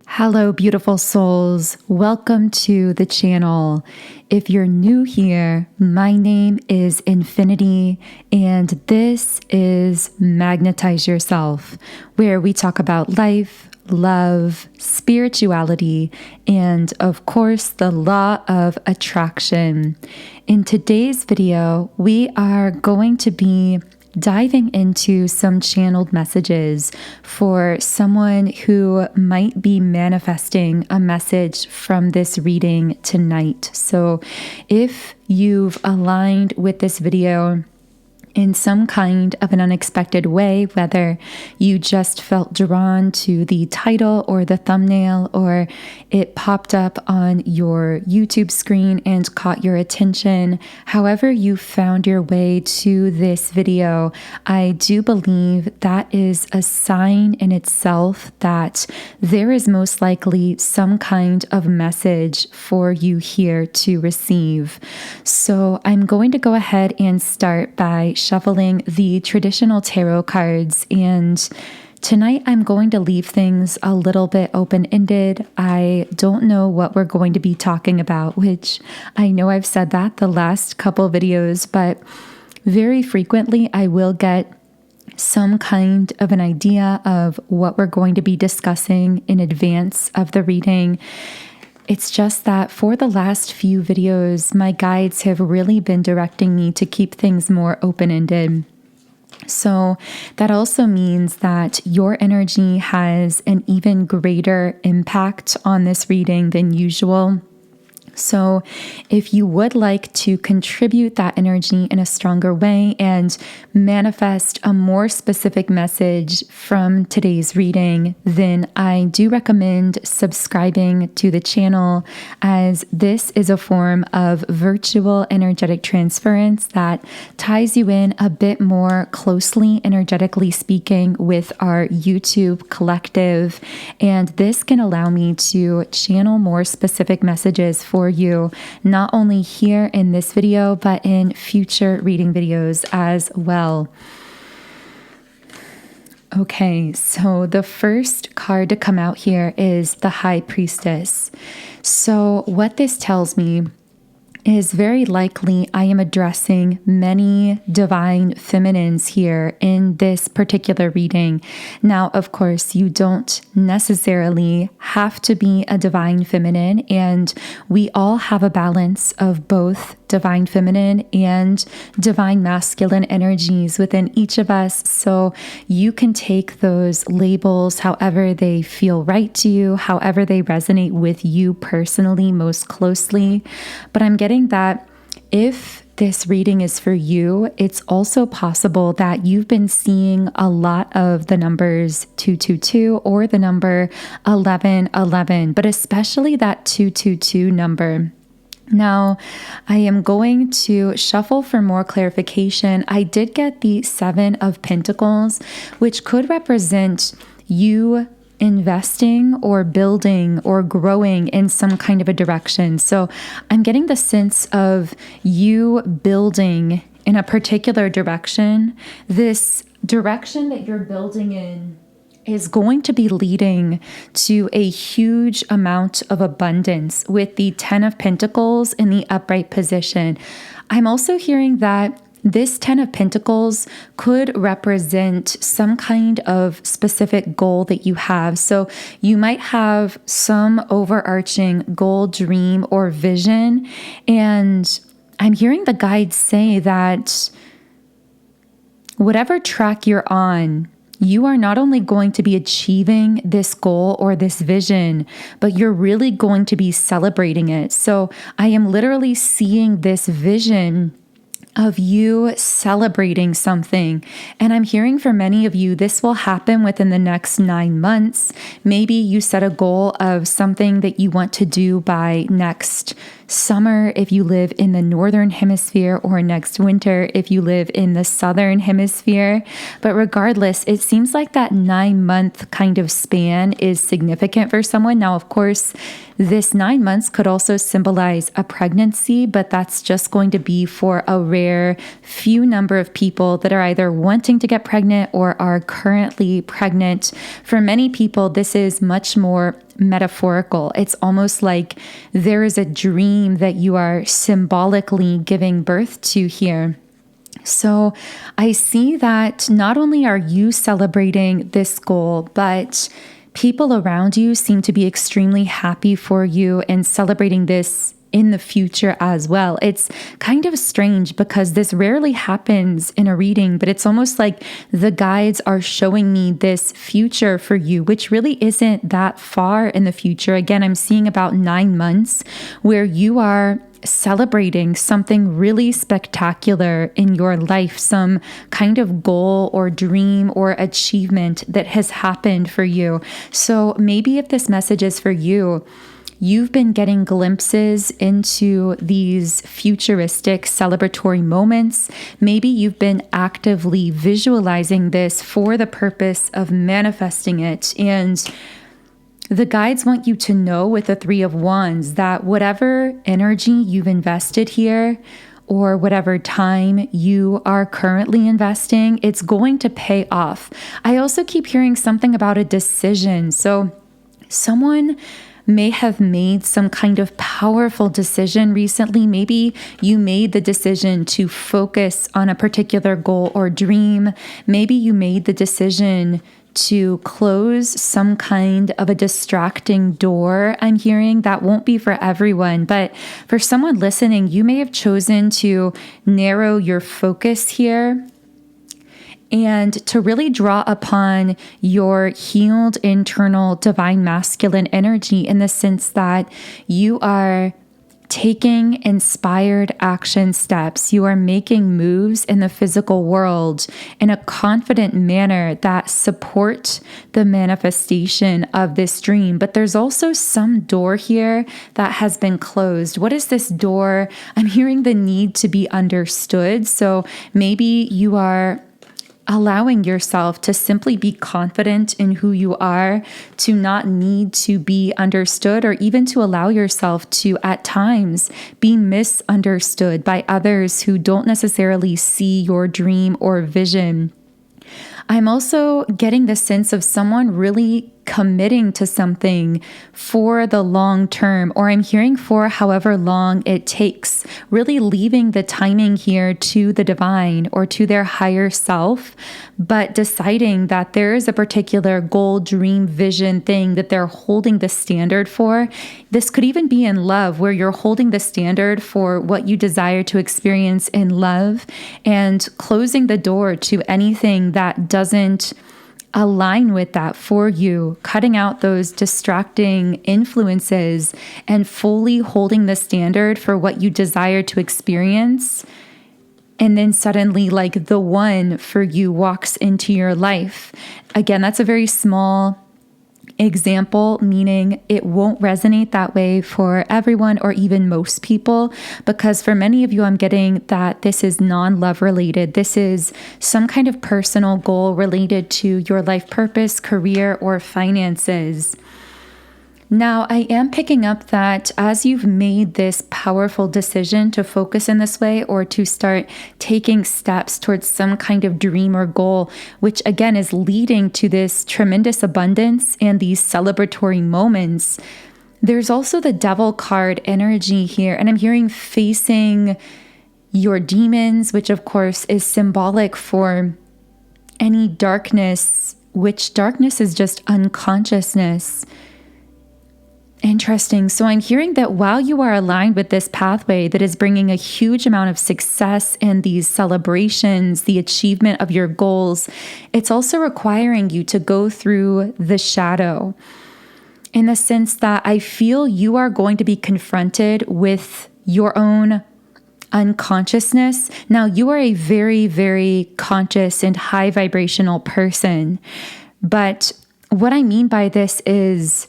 Hello, beautiful souls. Welcome to the channel. If you're new here, my name is Infinity, and this is Magnetize Yourself, where we talk about life, love, spirituality, and of course, the law of attraction. In today's video, we are going to be diving into some channeled messages for someone who might be manifesting a message from this reading tonight. So if you've aligned with this video in some kind of an unexpected way, whether you just felt drawn to the title or the thumbnail, or it popped up on your YouTube screen and caught your attention, however you found your way to this video, I do believe that is a sign in itself that there is most likely some kind of message for you here to receive. So I'm going to go ahead and start by shuffling the traditional tarot cards, and tonight I'm going to leave things a little bit open-ended. I don't know what we're going to be talking about, which I know I've said that the last couple videos, but very frequently I will get some kind of an idea of what we're going to be discussing in advance of the reading. It's just that for the last few videos, my guides have really been directing me to keep things more open-ended. So that also means that your energy has an even greater impact on this reading than usual. So if you would like to contribute that energy in a stronger way and manifest a more specific message from today's reading, then I do recommend subscribing to the channel, as this is a form of virtual energetic transference that ties you in a bit more closely, energetically speaking, with our YouTube collective. And this can allow me to channel more specific messages for you, not only here in this video, but in future reading videos as well. Okay, so the first card to come out here is the High Priestess. So what this tells me is very likely I am addressing many divine feminines here in this particular reading. Now, of course, you don't necessarily have to be a divine feminine, and we all have a balance of both divine feminine and divine masculine energies within each of us. So you can take those labels however they feel right to you, however they resonate with you personally most closely. But I'm getting that if this reading is for you, it's also possible that you've been seeing a lot of the numbers 222 or the number 1111, but especially that 222 number. Now, I am going to shuffle for more clarification. I did get the Seven of Pentacles, which could represent you investing or building or growing in some kind of a direction. So I'm getting the sense of you building in a particular direction. This direction that you're building in is going to be leading to a huge amount of abundance with the Ten of Pentacles in the upright position. I'm also hearing that this Ten of Pentacles could represent some kind of specific goal that you have. So you might have some overarching goal, dream, or vision. And I'm hearing the guides say that whatever track you're on, you are not only going to be achieving this goal or this vision, but you're really going to be celebrating it. So I am literally seeing this vision of you celebrating something. And I'm hearing for many of you, this will happen within the next 9 months. Maybe you set a goal of something that you want to do by next summer if you live in the northern hemisphere, or next winter if you live in the southern hemisphere. But regardless, it seems like that 9-month kind of span is significant for someone. Now, of course, this 9 months could also symbolize a pregnancy, but that's just going to be for a rare few number of people that are either wanting to get pregnant or are currently pregnant. For many people, this is much more metaphorical. It's almost like there is a dream that you are symbolically giving birth to here. So I see that not only are you celebrating this goal, but people around you seem to be extremely happy for you and celebrating this in the future as well. It's kind of strange because this rarely happens in a reading, but it's almost like the guides are showing me this future for you, which really isn't that far in the future. Again, I'm seeing about 9 months where you are celebrating something really spectacular in your life, some kind of goal or dream or achievement that has happened for you. So maybe if this message is for you, you've been getting glimpses into these futuristic celebratory moments. Maybe you've been actively visualizing this for the purpose of manifesting it. And the guides want you to know with the Three of Wands that whatever energy you've invested here, or whatever time you are currently investing, it's going to pay off. I also keep hearing something about a decision. So someone may have made some kind of powerful decision recently. Maybe you made the decision to focus on a particular goal or dream. Maybe you made the decision to close some kind of a distracting door. I'm hearing that won't be for everyone, but for someone listening, you may have chosen to narrow your focus here and to really draw upon your healed internal divine masculine energy in the sense that you are taking inspired action steps. You are making moves in the physical world in a confident manner that support the manifestation of this dream. But there's also some door here that has been closed. What is this door? I'm hearing the need to be understood. So maybe you are allowing yourself to simply be confident in who you are, to not need to be understood, or even to allow yourself to, at times, be misunderstood by others who don't necessarily see your dream or vision. I'm also getting the sense of someone really committing to something for the long term, or I'm hearing for however long it takes, really leaving the timing here to the divine or to their higher self, but deciding that there is a particular goal, dream, vision thing that they're holding the standard for. This could even be in love, where you're holding the standard for what you desire to experience in love and closing the door to anything that doesn't align with that for you, cutting out those distracting influences and fully holding the standard for what you desire to experience. And then suddenly, like, the one for you walks into your life. Again, that's a very small example, meaning it won't resonate that way for everyone or even most people, because for many of you, I'm getting that this is non-love related. This is some kind of personal goal related to your life purpose, career, or finances. Now, I am picking up that as you've made this powerful decision to focus in this way, or to start taking steps towards some kind of dream or goal, which again is leading to this tremendous abundance and these celebratory moments, there's also the Devil card energy here. And I'm hearing facing your demons, which of course is symbolic for any darkness, which darkness is just unconsciousness. Interesting. So I'm hearing that while you are aligned with this pathway that is bringing a huge amount of success and these celebrations, the achievement of your goals, it's also requiring you to go through the shadow, in the sense that I feel you are going to be confronted with your own unconsciousness. Now, you are a very, very conscious and high vibrational person. But what I mean by this is,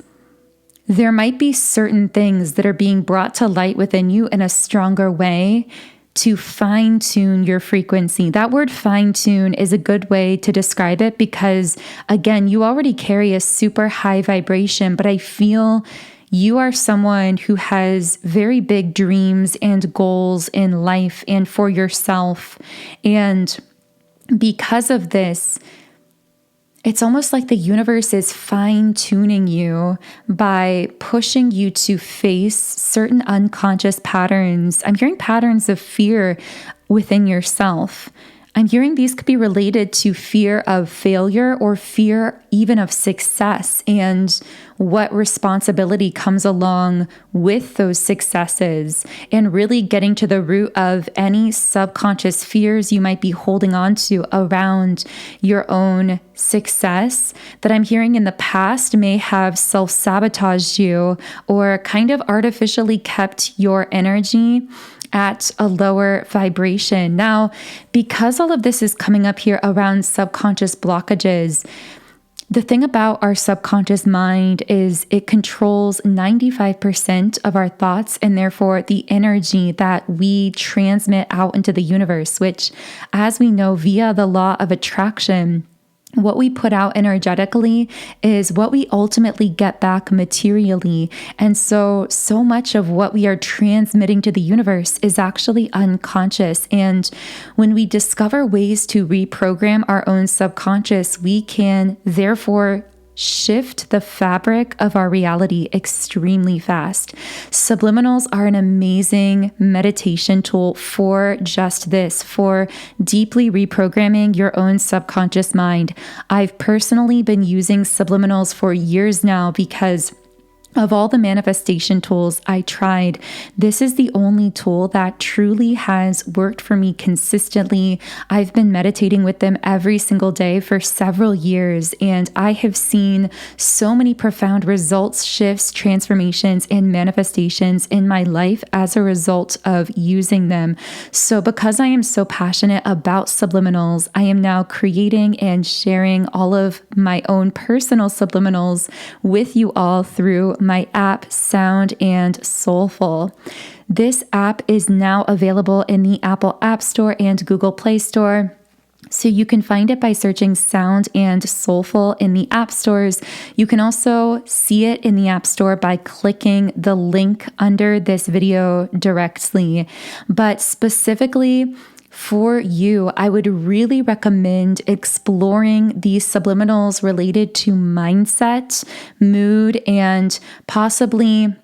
there might be certain things that are being brought to light within you in a stronger way to fine-tune your frequency. That word fine-tune is a good way to describe it because, again, you already carry a super high vibration, but I feel you are someone who has very big dreams and goals in life and for yourself. And because of this, It's almost like the universe is fine-tuning you by pushing you to face certain unconscious patterns. I'm hearing patterns of fear within yourself. I'm hearing these could be related to fear of failure or fear even of success and what responsibility comes along with those successes, and really getting to the root of any subconscious fears you might be holding on to around your own success that I'm hearing in the past may have self-sabotaged you or kind of artificially kept your energy at a lower vibration. Now, because all of this is coming up here around subconscious blockages, the thing about our subconscious mind is it controls 95% of our thoughts and therefore the energy that we transmit out into the universe, which, as we know via the law of attraction, what we put out energetically is what we ultimately get back materially. And so much of what we are transmitting to the universe is actually unconscious. And when we discover ways to reprogram our own subconscious, we can therefore shift the fabric of our reality extremely fast. Subliminals are an amazing meditation tool for just this, for deeply reprogramming your own subconscious mind. I've personally been using subliminals for years now because of all the manifestation tools I tried, this is the only tool that truly has worked for me consistently. I've been meditating with them every single day for several years, and I have seen so many profound results, shifts, transformations, and manifestations in my life as a result of using them. So because I am so passionate about subliminals, I am now creating and sharing all of my own personal subliminals with you all through my app, Sound and Soulful. This app is now available in the Apple App Store and Google Play Store. So you can find it by searching Sound and Soulful in the app stores. You can also see it in the app store by clicking the link under this video directly. But specifically, for you, I would really recommend exploring these subliminals related to mindset, mood, and possibly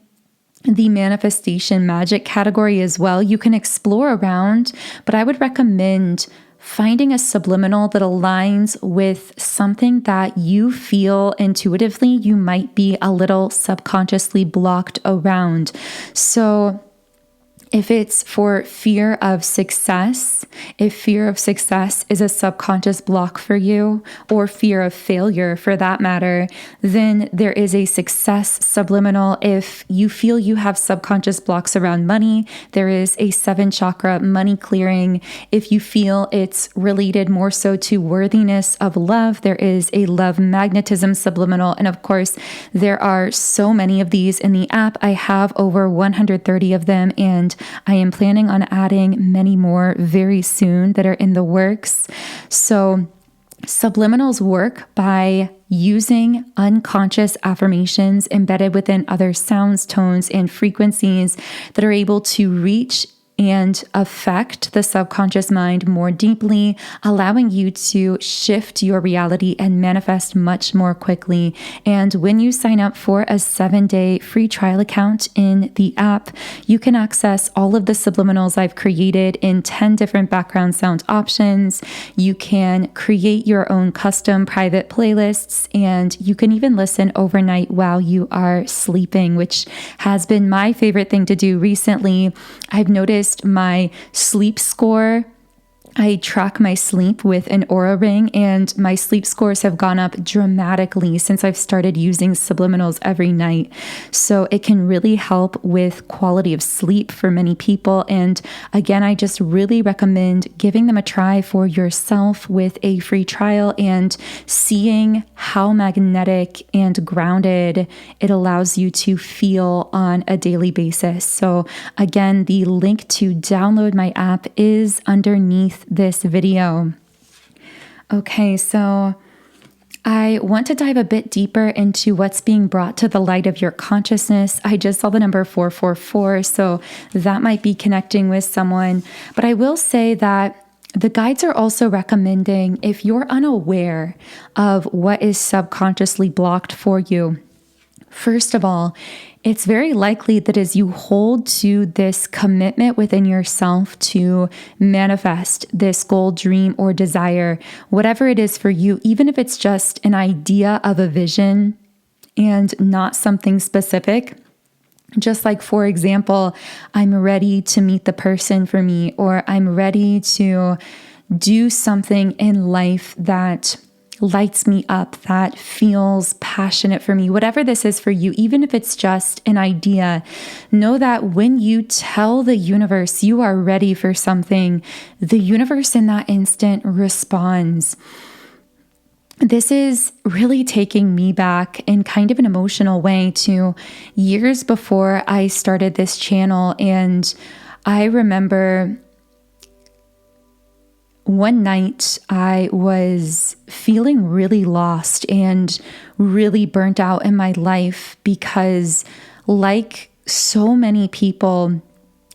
the manifestation magic category as well. You can explore around, but I would recommend finding a subliminal that aligns with something that you feel intuitively you might be a little subconsciously blocked around. So if it's for fear of success, if fear of success is a subconscious block for you, or fear of failure for that matter, then there is a success subliminal. If you feel you have subconscious blocks around money, there is a 7 chakra money clearing. If you feel it's related more so to worthiness of love, there is a love magnetism subliminal. And of course, there are so many of these in the app. I have over 130 of them, and I am planning on adding many more very soon that are in the works. So subliminals work by using unconscious affirmations embedded within other sounds, tones, and frequencies that are able to reach and affect the subconscious mind more deeply, allowing you to shift your reality and manifest much more quickly. And when you sign up for a 7-day free trial account in the app, you can access all of the subliminals I've created in 10 different background sound options. You can create your own custom private playlists, and you can even listen overnight while you are sleeping, which has been my favorite thing to do recently. I've noticed my sleep score. I track my sleep with an Aura ring, and my sleep scores have gone up dramatically since I've started using subliminals every night. So it can really help with quality of sleep for many people. And again, I just really recommend giving them a try for yourself with a free trial and seeing how magnetic and grounded it allows you to feel on a daily basis. So again, the link to download my app is underneath this video. Okay, so I want to dive a bit deeper into what's being brought to the light of your consciousness. I just saw the number 444, so that might be connecting with someone. But I will say that The guides are also recommending, if you're unaware of what is subconsciously blocked for you, first of all, it's very likely that as you hold to this commitment within yourself to manifest this goal, dream, or desire, whatever it is for you, even if it's just an idea of a vision and not something specific, just like, for example, I'm ready to meet the person for me, or I'm ready to do something in life that lights me up, that feels passionate for me, whatever this is for you, even if it's just an idea, know that when you tell the universe you are ready for something, the universe in that instant responds. This is really taking me back in kind of an emotional way to years before I started this channel. And I remember one night I was feeling really lost and really burnt out in my life because, like so many people,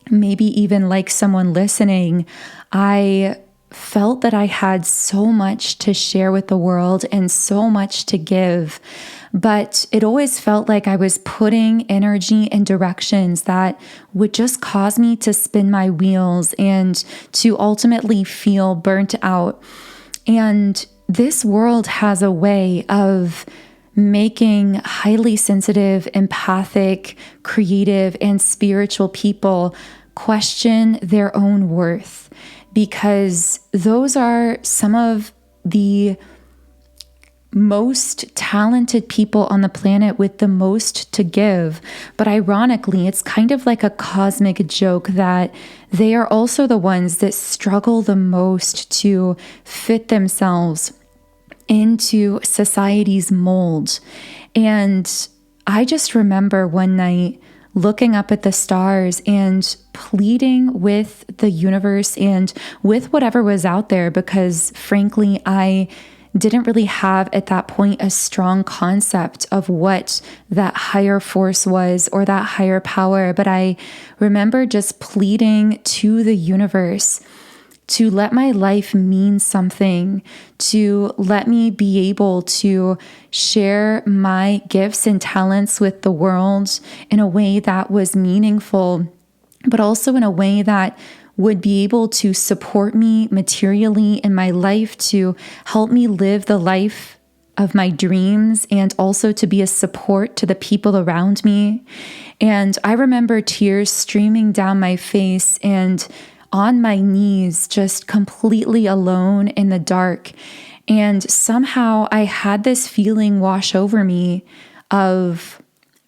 maybe even like someone listening, I felt that I had so much to share with the world and so much to give. But it always felt like I was putting energy in directions that would just cause me to spin my wheels and to ultimately feel burnt out. And this world has a way of making highly sensitive, empathic, creative, and spiritual people question their own worth, because those are some of the most talented people on the planet with the most to give. But ironically, it's kind of like a cosmic joke that they are also the ones that struggle the most to fit themselves into society's mold. And I just remember one night looking up at the stars and pleading with the universe and with whatever was out there, because frankly, I didn't really have at that point a strong concept of what that higher force was or that higher power. But I remember just pleading to the universe to let my life mean something, to let me be able to share my gifts and talents with the world in a way that was meaningful, but also in a way that would be able to support me materially in my life, to help me live the life of my dreams, and also to be a support to the people around me. And I remember tears streaming down my face and on my knees, just completely alone in the dark. And somehow I had this feeling wash over me of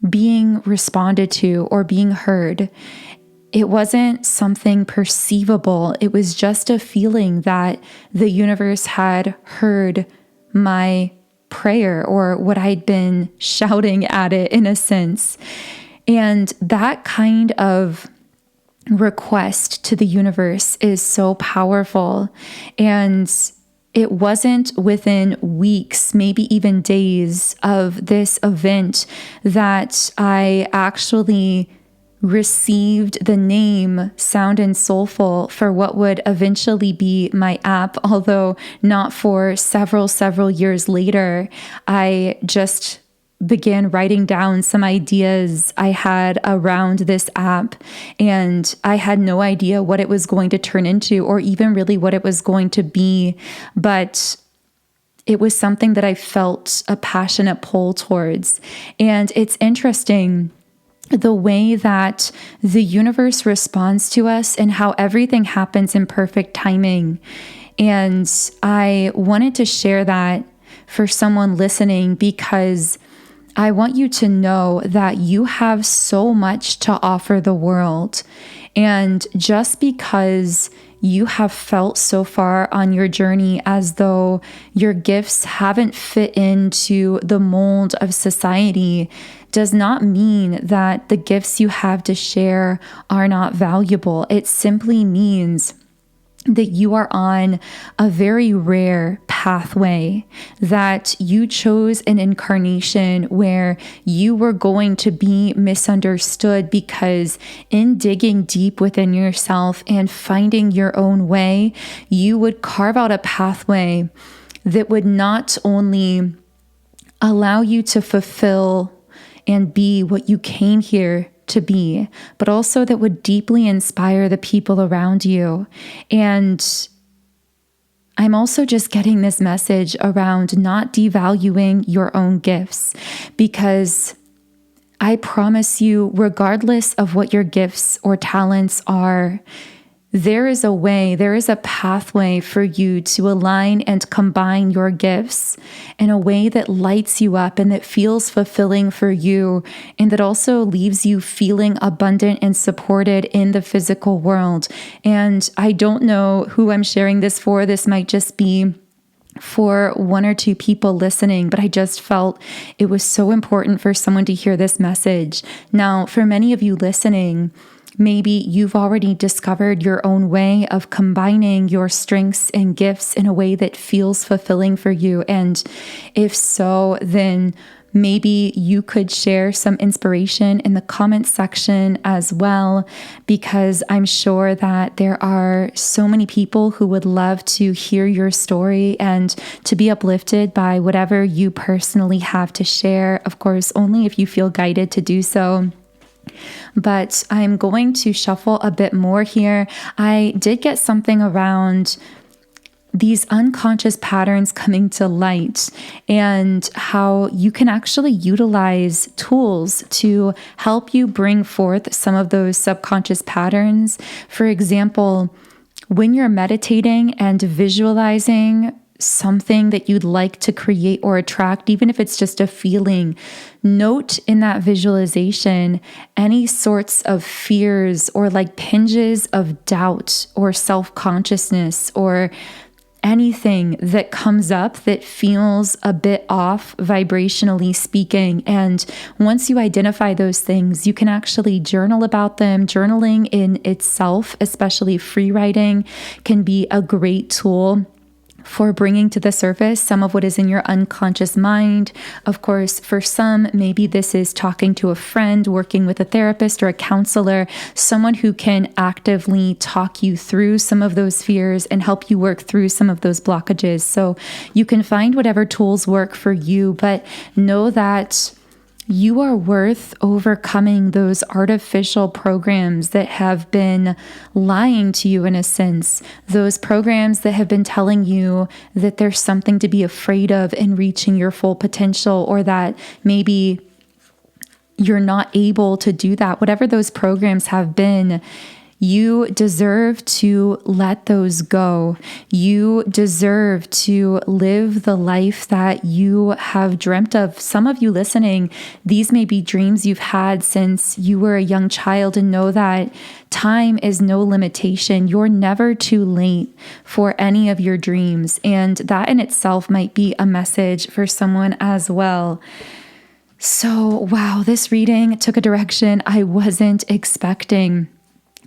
being responded to or being heard. It wasn't something perceivable. It was just a feeling that the universe had heard my prayer, or what I'd been shouting at it in a sense. And that kind of request to the universe is so powerful. And it wasn't within weeks, maybe even days of this event that I actually received the name Sound and Soulful for what would eventually be my app, although not for several years later. I just began writing down some ideas I had around this app, and I had no idea what it was going to turn into or even really what it was going to be. But it was something that I felt a passionate pull towards. And it's interesting the way that the universe responds to us and how everything happens in perfect timing. And I wanted to share that for someone listening, because I want you to know that you have so much to offer the world. And just because you have felt so far on your journey as though your gifts haven't fit into the mold of society does not mean that the gifts you have to share are not valuable. It simply means that you are on a very rare path pathway, that you chose an incarnation where you were going to be misunderstood, because in digging deep within yourself and finding your own way, you would carve out a pathway that would not only allow you to fulfill and be what you came here to be, but also that would deeply inspire the people around you. And I'm also just getting this message around not devaluing your own gifts, because I promise you, regardless of what your gifts or talents are, there is a way, there is a pathway for you to align and combine your gifts in a way that lights you up and that feels fulfilling for you, and that also leaves you feeling abundant and supported in the physical world. And I don't know who I'm sharing this for. This might just be for one or two people listening, but I just felt it was so important for someone to hear this message. Now, for many of you listening, maybe you've already discovered your own way of combining your strengths and gifts in a way that feels fulfilling for you. And if so, then maybe you could share some inspiration in the comments section as well, because I'm sure that there are so many people who would love to hear your story and to be uplifted by whatever you personally have to share. Of course, only if you feel guided to do so. But I'm going to shuffle a bit more here. I did get something around these unconscious patterns coming to light, and how you can actually utilize tools to help you bring forth some of those subconscious patterns. For example, when you're meditating and visualizing something that you'd like to create or attract, even if it's just a feeling, note in that visualization any sorts of fears or like pinches of doubt or self-consciousness or anything that comes up that feels a bit off vibrationally speaking. And once you identify those things, you can actually journal about them. Journaling in itself, especially free writing, can be a great tool for bringing to the surface some of what is in your unconscious mind. Of course, for some, maybe this is talking to a friend, working with a therapist or a counselor, someone who can actively talk you through some of those fears and help you work through some of those blockages. So you can find whatever tools work for you, but know that you are worth overcoming those artificial programs that have been lying to you in a sense. Those programs that have been telling you that there's something to be afraid of in reaching your full potential, or that maybe you're not able to do that. Whatever those programs have been, you deserve to let those go. You deserve to live the life that you have dreamt of. Some of you listening, these may be dreams you've had since you were a young child, and know that time is no limitation. You're never too late for any of your dreams. And that in itself might be a message for someone as well. So, wow, this reading took a direction I wasn't expecting.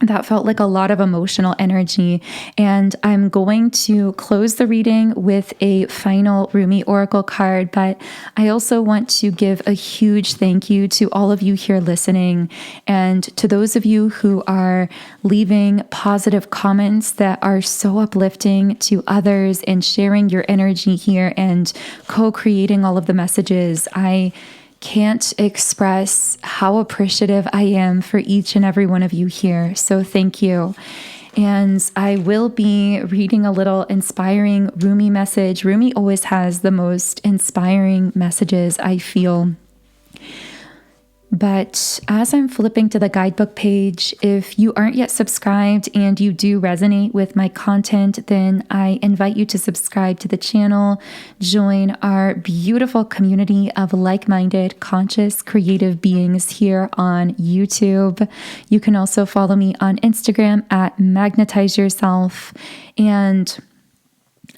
That felt like a lot of emotional energy. And I'm going to close the reading with a final Rumi Oracle card, but I also want to give a huge thank you to all of you here listening, and to those of you who are leaving positive comments that are so uplifting to others and sharing your energy here and co-creating all of the messages. I can't express how appreciative I am for each and every one of you here. So thank you. And I will be reading a little inspiring Rumi message. Rumi always has the most inspiring messages, I feel. But as I'm flipping to the guidebook page, if you aren't yet subscribed and you do resonate with my content, then I invite you to subscribe to the channel, join our beautiful community of like-minded, conscious, creative beings here on YouTube. You can also follow me on Instagram at Magnetize Yourself. And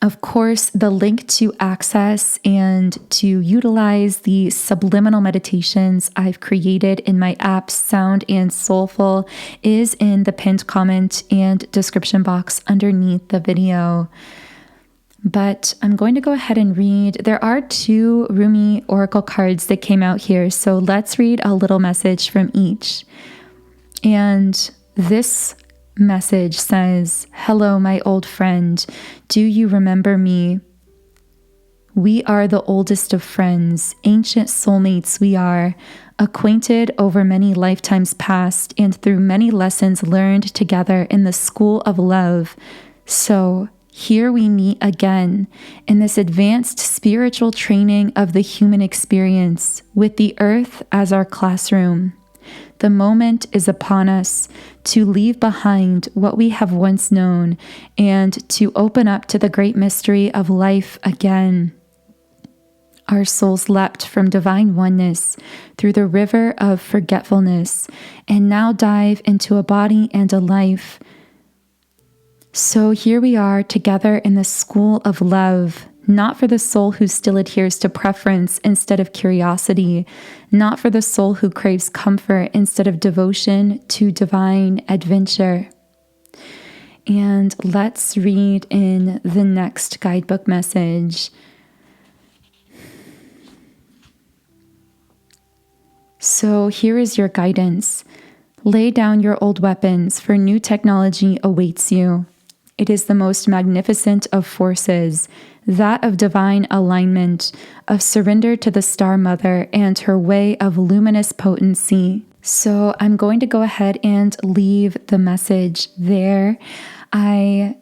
of course, the link to access and to utilize the subliminal meditations I've created in my apps, Sound and Soulful, is in the pinned comment and description box underneath the video. But I'm going to go ahead and read. There are 2 Rumi oracle cards that came out here, so let's read a little message from each. And this message says, "Hello, my old friend. Do you remember me? We are the oldest of friends, ancient soulmates we are, acquainted over many lifetimes past and through many lessons learned together in the school of love. So here we meet again in this advanced spiritual training of the human experience with the earth as our classroom. The moment is upon us to leave behind what we have once known and to open up to the great mystery of life again. Our souls leapt from divine oneness through the river of forgetfulness and now dive into a body and a life. So here we are together in the school of love, not for the soul who still adheres to preference instead of curiosity, not for the soul who craves comfort instead of devotion to divine adventure." And let's read in the next guidebook message. So here is your guidance. Lay down your old weapons, for new technology awaits you. It is the most magnificent of forces, that of divine alignment, of surrender to the Star Mother and her way of luminous potency. So I'm going to go ahead and leave the message there. I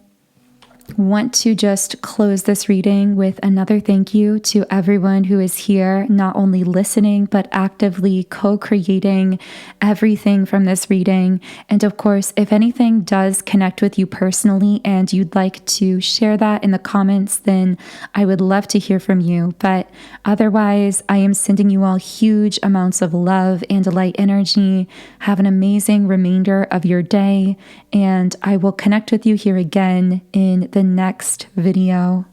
want to just close this reading with another thank you to everyone who is here, not only listening, but actively co-creating everything from this reading. And of course, if anything does connect with you personally and you'd like to share that in the comments, then I would love to hear from you. But otherwise, I am sending you all huge amounts of love and light energy. Have an amazing remainder of your day, and I will connect with you here again in the next video.